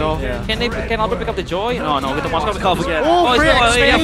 No. Yeah. Can Albert pick up the joy? No, with the Moscow Cough again. Oh, free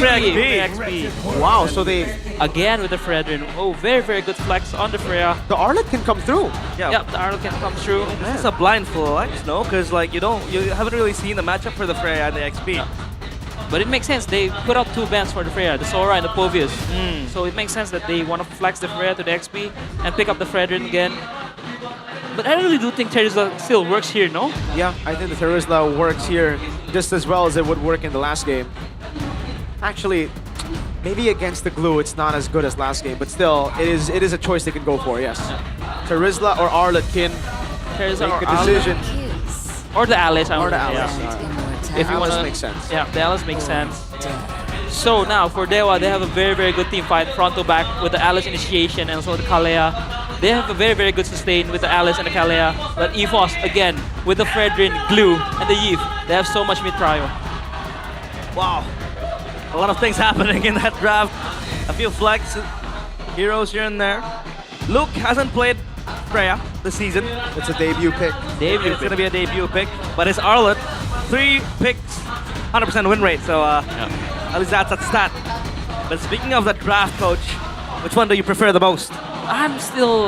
free XP. XP. Wow, so they Again with the Fredrin. Oh, very good flex on the Freya. the Arlet can come through. Yeah. Yep, the Arnold can come through. This is a blind flex, no? Because like you haven't really seen the matchup for the Freya and the XP. But it makes sense. They put out two bans for the Freya, the Sora and the Povius. So it makes sense that they want to flex the Freya to the XP and pick up the Fredrin again. But I really do think Terizla still works here, no? Yeah, I think the Terizla works here just as well as it would work in the last game. Actually, maybe against the glue, it's not as good as last game, but still, it is a choice they can go for. Yes, Terizla or Arlet can Terizla make or a decision. Or the Alice. Or the Yeah. Alice. If you want Alice to makes sense. Yeah, the Alice makes sense. So now for Dewa, they have a very good team fight front to back with the Alice initiation and also the Kalea. They have a very good sustain with the Alice and the Kalea. But Evos again with the Fredrin, Glue, and the Yves. They have so much mid prio. Wow. A lot of things happening in that draft. A few flex heroes here and there. Luke hasn't played Freya this season. It's a debut pick. It's going to be a debut pick. But it's Arlet. 3 picks, 100% win rate. So at least that's a stat. But speaking of the draft, coach, which one do you prefer the most? I'm still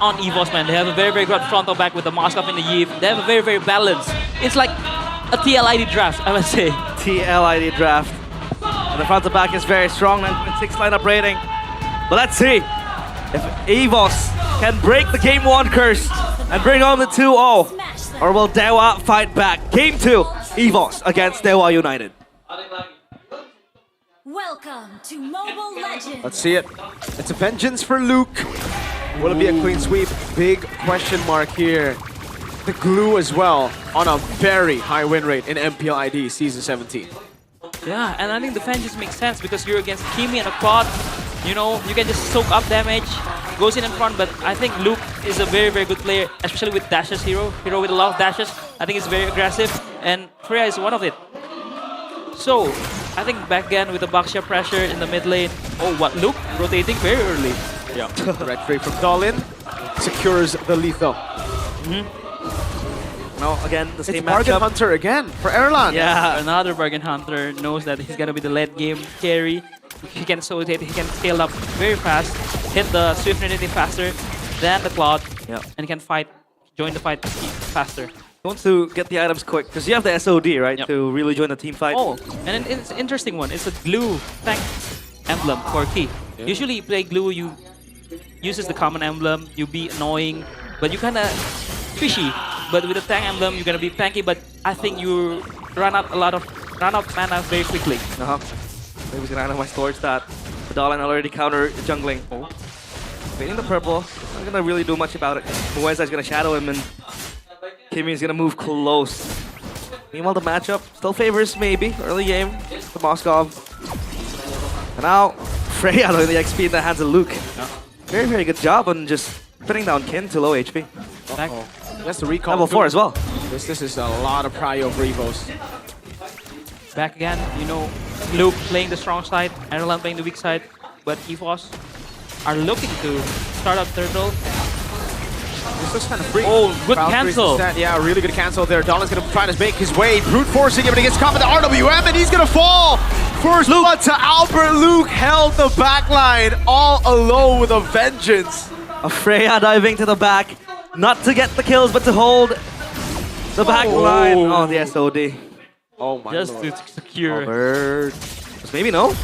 on Evos, man. They have a very good frontal back with the Moskov and the Yves. They have a very balanced. It's like a TLID draft, I must say. TLID draft. And the front to back is very strong, 9.6 lineup rating. But let's see if Evos can break the Game 1 curse and bring home the 2-0. Or will Dewa fight back? Game 2, Evos against Dewa United. Welcome to Mobile Legends. Let's see it. It's a vengeance for Luke. Will it be a clean sweep? Big question mark here. The glue as well on a very high win rate in MPL ID Season 17. Yeah, and I think the vengeance makes sense because you're against Kimi and a quad. You know, you can just soak up damage, goes in front, but I think Luke is a very good player, especially with dashes hero with a lot of dashes. I think it's very aggressive, and Freya is one of it. So, I think back again with the Baxia pressure in the mid lane. Oh, what Luke rotating very early. Yeah. Red Free from Dolin secures the lethal. No, again, the same It's Bargain matchup. Hunter again for Erlan. Yeah, another Bargain Hunter knows that he's gonna be the late game carry. He can rotate, he can scale up very fast, hit the Swift Trinity faster than the Cloud, Yeah. and can join the fight faster. He wants to get the items quick because you have the SOD, right, Yep. to really join the team fight. Oh, and it's an interesting one. It's a glue tank emblem for key. Yeah. Usually you play glue, you uses the common emblem, you be annoying, but you kinda fishy. But with the tank emblem, you're gonna be tanky, but I think you run out mana very quickly. Maybe he's gonna analyze towards that. The Dolan already counter jungling. Oh. Fading the purple. Not gonna really do much about it. Moesa's gonna shadow him and Kimmy's gonna move close. Meanwhile, the matchup still favors maybe early game the Moskov. And now Freya doing the XP in the hands of Luke. Very good job on just putting down Kin to low HP. Back. That's the recall. Level 4 as well. This is a lot of prio for Evos. Back again, you know, Luke playing the strong side, Erlan playing the weak side, but Evos are looking to start up turtle. This is kind of free. Oh, good Valkyrie's cancel. instead. Yeah, really good cancel there. Dolan's gonna try to make his way, brute forcing him, and he gets caught with the RWM, and he's gonna fall. First blood to Albert. Luke held the backline all alone with a vengeance. A Freya diving to the back, not to get the kills, but to hold the back line. Oh, the SOD. Oh my Just lord. to secure. Albert. Maybe no.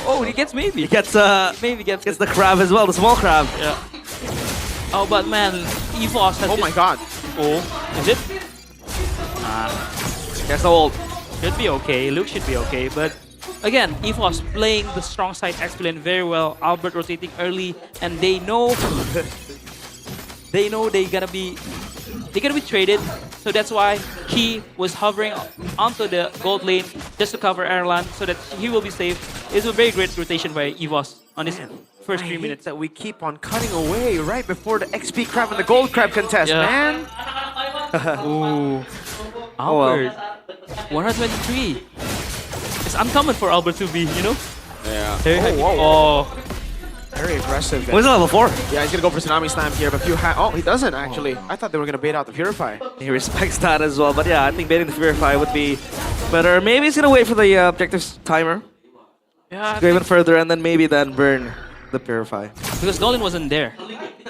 Oh, he gets maybe. He gets Maybe gets the crab as well, the small crab. Yeah. Oh, but man, Evos has Oh my god. Oh, is it? Gets the ult. Should be okay. Luke should be okay, but again, Evos playing the strong side X-Plane very well. Albert rotating early, and they know they're gonna be traded. So that's why he was hovering onto the gold lane just to cover Erlan so that he will be safe. It's a very great rotation by Evos on this first 3 minutes. That we keep on cutting away right before the XP crab and the gold crab contest, Yeah. man. Ooh. Oh, well. Albert. 123. It's uncommon for Albert to be, you know? Yeah. Very high. whoa. Oh. Very aggressive. Where's level 4? Yeah, he's gonna go for Tsunami Slam here, but oh, he doesn't actually. I thought they were gonna bait out the Purify. He respects that as well, but yeah, I think baiting the Purify would be better. Maybe he's gonna wait for the objectives timer. Yeah, Go even further and then maybe then burn the Purify. because Dolin wasn't there.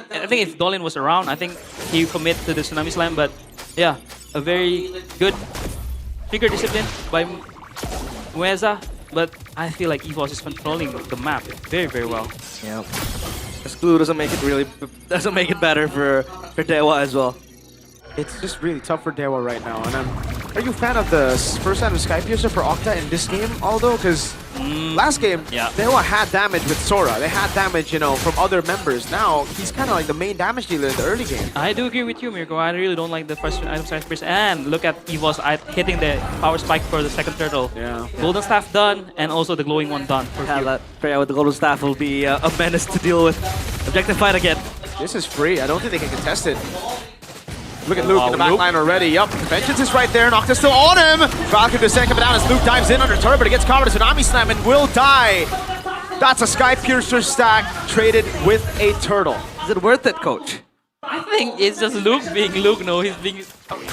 And I think if Dolin was around, I think he commit to the Tsunami Slam. But yeah, a very good trigger discipline by Mueza. But I feel like Evos is controlling the map very, very well. Yeah. This glue doesn't make it better for Dewa as well. It's just really tough for Dewa right now. And are you a fan of the first time of Sky Piercer for Octa in this game, Aldo? Because last game, Yeah. Dewa had damage with Sora. They had damage, you know, from other members. Now, he's kind of like the main damage dealer in the early game. I do agree with you, Mirko. I really don't like the first item size first. And look at Evos hitting the power spike for the second turtle. Yeah. Golden Staff done, and also the glowing one done. For Yeah, Q. that Freya with the golden staff will be a menace to deal with. Objective fight again. This is free. I don't think they can contest it. Look at Luke in the Wow, back Luke. line already. Yup, Vengeance is right there. Nocta's still on him. Falcon to second down as Luke dives in under turret, but it gets covered. Tsunami Slam and will die. That's a Sky Piercer stack traded with a turtle. Is it worth it, coach? I think it's just Luke being Luke. No, he's being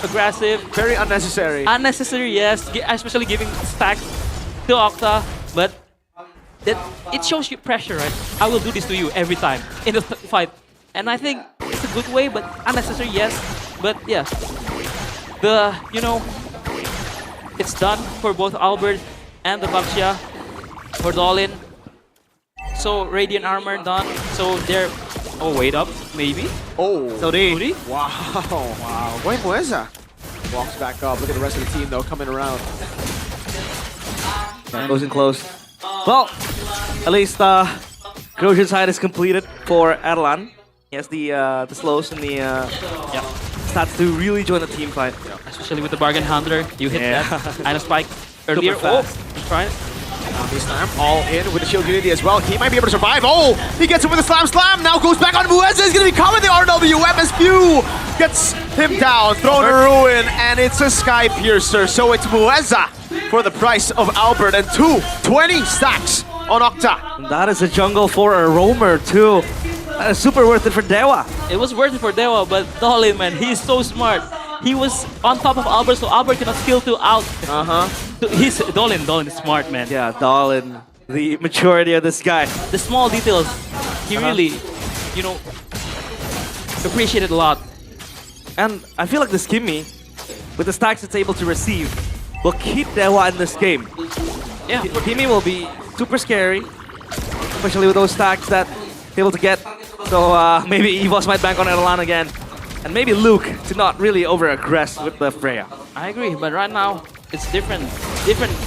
aggressive. Very unnecessary. Unnecessary, yes, especially giving stacks to Octa, but that it shows you pressure, right? I will do this to you every time in the fight, and I think it's a good way, but unnecessary, yes. But yeah, it's done for both Albert and the Baxia for Dolin. So Radiant Armor done. So they're wait up maybe. Oh. Saudi. Wow. Wow. Boy, Mueza walks back up. Look at the rest of the team, though, coming around. Goes in close. Well, at least Corrosion side is completed for Erlan. He has the slows and the stats to really join the team fight. Especially with the Bargain Hunter, you hit Yeah. that. Item Spike earlier. Super Oh, fast. he's trying. Tsunami Slam all in with the Shield Unity as well. He might be able to survive. Oh, he gets him with a Slam. Now goes back on Mueza. He's going to be covered. The RW. MSQ gets him down. Thrown to ruin. And it's a Sky Piercer. So it's Mueza for the price of Albert. And 20 stacks on Octa. And that is a jungle for a roamer too. That is super worth it for Dewa. It was worth it for Dewa, but Dolin, man, he's so smart. He was on top of Albert, so Albert cannot skill 2 out. He's Dolin is smart, man. Yeah, Dalin, the maturity of this guy. The small details, he really, appreciated a lot. And I feel like this Kimmy, with the stacks it's able to receive, will keep Dewa in this game. Yeah, Kimmy will be super scary, especially with those stacks that he's able to get. So maybe Evos might bank on Erlan again. And maybe Luke to not really over-aggress with the Freya. I agree, but right now it's different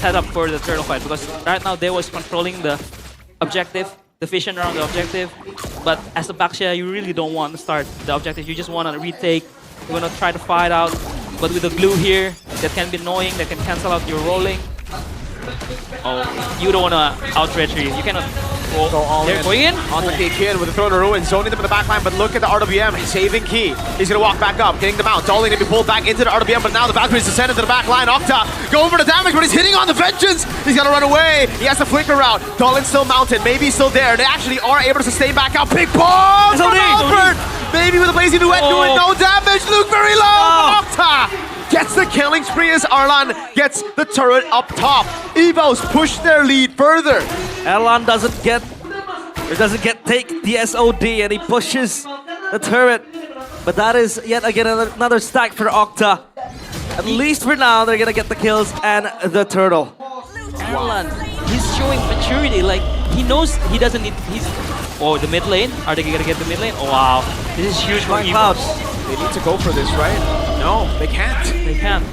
setup for the turtle fight because right now they was controlling the objective, the vision around the objective. But as a Baxia, you really don't want to start the objective. You just want to retake. You want to try to fight out. But with the glue here, that can be annoying. That can cancel out your rolling. Oh, you don't want to out retreat. You cannot. Oh, Go all they're in. going in. On the Kid with the Throne of Ruin, zoning them in the back line, but look at the RWM, saving Key. He's gonna walk back up, getting them out. Dolly gonna be pulled back into the RWM, but now the Valkyrie's descended to the back line. Octa going for the damage, but he's hitting on the Vengeance. He's gonna run away. He has the flicker out. Dolin's still mounted, maybe he's still there. They actually are able to sustain back out. Big bomb from Albert! Maybe with a Blazing Duet doing no damage. Luke very low. Octa gets the killing spree as Arlan gets the turret up top. Evos push their lead further. Erlan doesn't take the SOD and he pushes the turret. But that is yet again another stack for Octa. At least for now, they're gonna get the kills and the turtle. Alan, he's showing maturity. Like he knows he doesn't need. The mid lane. Are they gonna get the mid lane? Oh wow, this is huge for Clouds. Evos. They need to go for this, right? No, they can't. They can.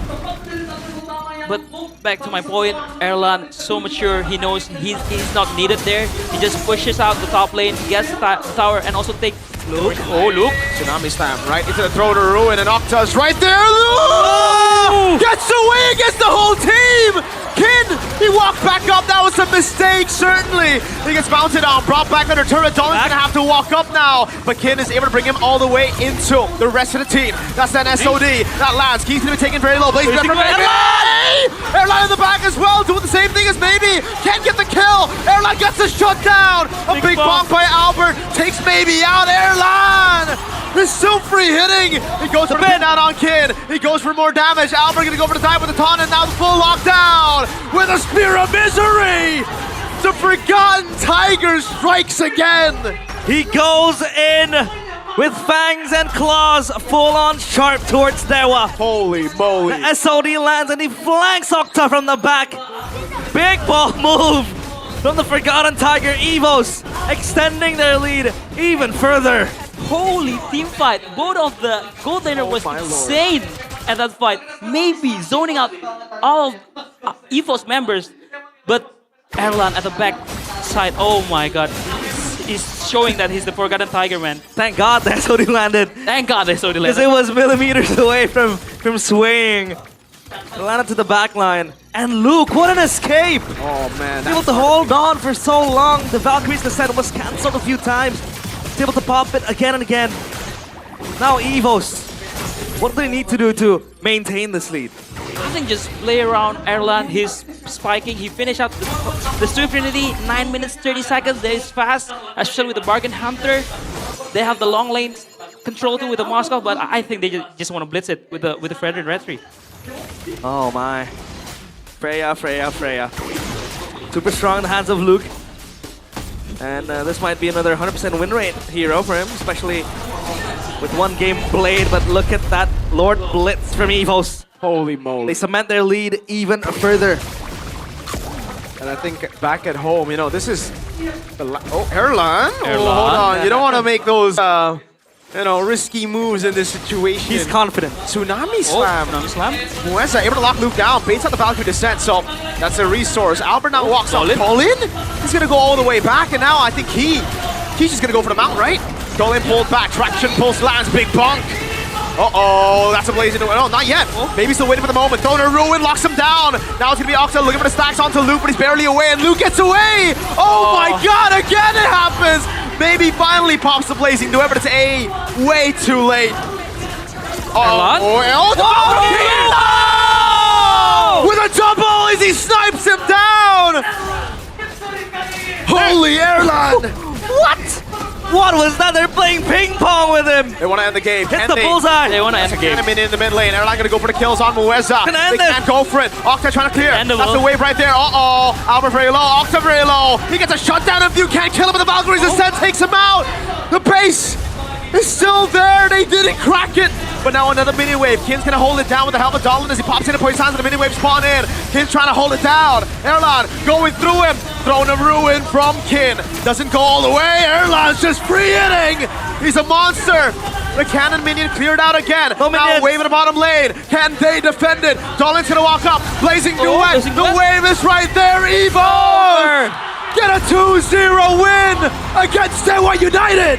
But back to my point, Erlan so mature. He knows he's not needed there. He just pushes out the top lane, gets the tower, and also takes Luke. Oh, Luke. Tsunami Slam right into the Throne of Ruin, and Octa's right there. Luke gets away against the whole team. Kin, he walked back up. That was a mistake, certainly. He gets mounted on, brought back under turret. Dolan's gonna have to walk up now, but Kin is able to bring him all the way into the rest of the team. That's an SOD that lands. Key's gonna be taken very low. Blazing from Erlan in the back as well, doing the same thing as maybe. Can't get the kill. Erlan gets the shutdown. A big bonk by Albert takes maybe out. Erlan is still free hitting. He goes for the pin out on Kid. He goes for more damage. Albert gonna go for the dive with the taunt, and now the full lockdown with a Spear of Misery. The Forgotten Tiger strikes again. He goes in with fangs and claws full on sharp towards Dewa. Holy moly. The SOD lands and he flanks Octa from the back. Big ball move from the Forgotten Tiger Evos, extending their lead even further. Holy team fight. Both of the gold laner was my lord. insane at that fight. Maybe zoning out all of Evos members, but Erlan at the back side, oh my god. He's showing that he's the Forgotten Tiger, man. Thank God the SOD landed, Thank God they saw the because laner. it was millimeters away from swaying. It landed to the back line. And Luke, what an escape! Oh man. Able to hold on for so long. The Valkyrie's descent was cancelled a few times. He's able to pop it again and again. Now Evos. What do they need to do to maintain this lead? I think just play around Erlan. He's spiking. He finished out the Swift Trinity 9 minutes 30 seconds. That is fast, especially with the Bargain Hunter. They have the long lane control too with the Moscow, but I think they just want to blitz it with the Frederick Red 3. Oh my. Freya. Super strong in the hands of Luke. And this might be another 100% win rate hero for him, especially with one game played. But look at that Lord Blitz from Evos. Holy moly. They cement their lead even further. And I think back at home, you know, this is the Erlan. Oh, Erlan. hold on. You don't want to make those, you know, risky moves in this situation. He's confident. Tsunami Slam. Tsunami Slam. Mueza able to lock Luke down, baits out the Valkyrie descent, so that's a resource. Albert now walks on Colin. He's gonna go all the way back, and now I think he's just gonna go for the mount, right? Colin pulled back, traction pulse lands, big bonk. Uh-oh, that's a blazing. Oh, not yet. Maybe still waiting for the moment. Throwing a ruin, locks him down. Now it's gonna be Octa looking for the stacks onto Luke, but he's barely away, and Luke gets away. Oh my god, again it happens. Maybe finally pops the blazing duet, but it's way too late. Erlan? With a double as he snipes him down! Holy Erlan! What? What was that? They're playing ping pong with him. They want to end the game. Hits Can the they? bullseye. They want to end the game. Cannon in the mid lane. Erlan gonna go for the kills on Mueza. Can end They it. can't go for it. Octa trying to clear. End it, That's Will. the wave right there. Uh-oh. Albert very low. Octa very low. He gets a shutdown if you can't kill him, but the Valkyrie's descent takes him out. The base is still there. They didn't crack it. But now another mini wave. Kin's gonna hold it down with the help of Dolan as he pops in and puts hands on the mini wave spawn in. Kin's trying to hold it down. Erlan going through him. Throwing a ruin from Kin. Doesn't go all the way. Erlan's just free hitting. He's a monster. The cannon minion cleared out again. No now minions. wave in the bottom lane. Can they defend it? Dolan's gonna walk up. Blazing duet. Blazing The duet. wave is right there. Evos get a 2-0 win against Dewa United.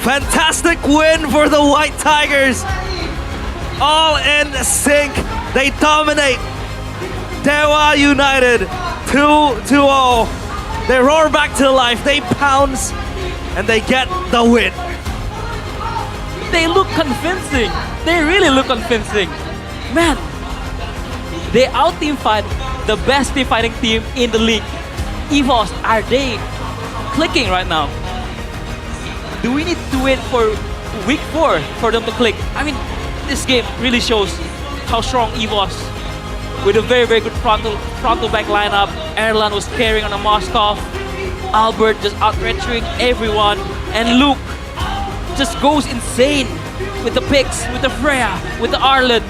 Fantastic win for the White Tigers. All in sync. They dominate. Dewa United 2-0. They roar back to life. They pounce and they get the win. They look convincing. They really look convincing. Man, they out-team fight the best team fighting team in the league. Evos, are they clicking right now? Do we need to wait for week 4 for them to click? I mean, this game really shows how strong Evos, with a very, very good frontal back lineup. Erlan was carrying on a Moskov. Albert just out-retching everyone. And Luke just goes insane with the picks, with the Freya, with the Arlen.